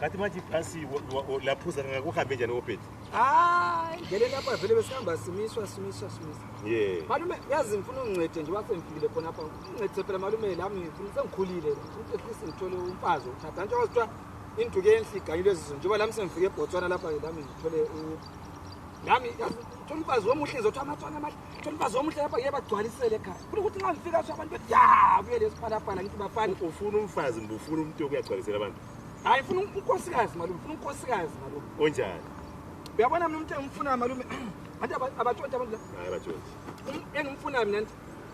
Kathi manje ibhasi laphuza ngakuhambe njani Obert? Ngele lapha vele besihamba simiswa. Yeah. Malume yazi ngifuna ungincede nje wasemfikile khona apha. Ungincede phela malume lami ngifuna sengikhulile. Ngifuna ngithole umfazi uthatha nje wasitwa induke enhle iganyile lezi njengoba lami sengifike eBotswana lapha lami ngithole nami uthola umfazi womuhle ngizothi amathwana amahle. Uthola umfazi womuhle lapha yebagcwalisele ekhaya. Kuthi ukuthi nxa ngifika abantu bethi kuyele siphalaphala ngithi bafana. Ufuna umfazi mbe ufuna umuntu okuyagcwalisela abantu. Hayi ufuna unkosikazi malume, ufuna unkosikazi malume. Onjani? Uyabona mina umuntu engifuna malume, anti abatshontsha abantu la. Hayi batshontsha. Engifuna mina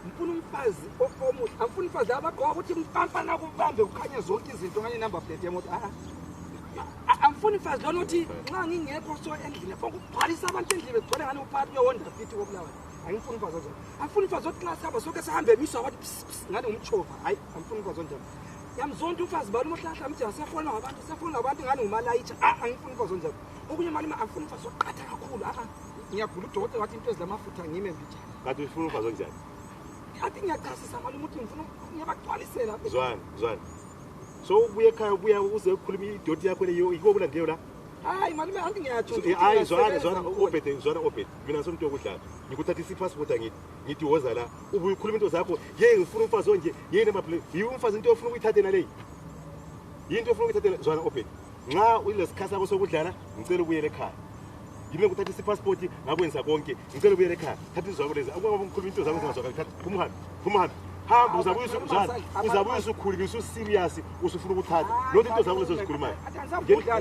ngifuna umfazi omuhle. Angifuni umfazi abagqoka ukuthi mfamfa nakubambe ukhanya zonke izinto nganye number plate yemoto. Angifuni umfazi lona uthi nxa ngingekho so endlini fonke ukubhalisa abantu endlini begcwele ngani uphakathi kwe-Honda Fit kokulawula. Angifuni umfazi onjalo. Angifuni umfazi othi nxa sihamba sonke sihambe emiswa wathi ngani umchova. Hayi angifuni umfazi onjalo. Yamzonke umfazi bali umohlahla mthi asefona ngabantu ngani umalayitsha. Angifuni umfazi onjalo. Okunye malima angifuni umfazi oqatha kakhulu. Ngiyagula udokotela wathi into ezilamafutha ngime mbijana. Kanti ufuna umfazi onjani? Athi ngiyachasisa malima uthi ngifuna ngiyabagcwalisela. Zwana. So ubuye ekhaya ubuya uze ukhuluma idoti yakho leyo ikho ngeyo la. Hayi malima anti ngiyatsho. Hayi zwana Obert. Mina somuntu okudlala. Ngikuthathisa ipassport ngithi woza la. Ubuye ukhuluma into zakho. Ngifuna umfazi onje. Yini amaphile. Umfazi into ofuna ukuyithatha naleyi. Yinto ofuna ukuyithatha zwana Obert. Nxa uyilesikhathi sakho sokudlala ngicela ubuyele ekhaya. Yimi ngikuthathisa ipassport ngakwenza konke. Ngicela ubuyele ekhaya. Thatha izwako lezi. Akubaba ngikhuluma into zakho zingazwakala. Phuma. Hamba uzabuyisa ukhulile userious usufuna ukuthatha lokho into zakho lezo zikhulumayo ngene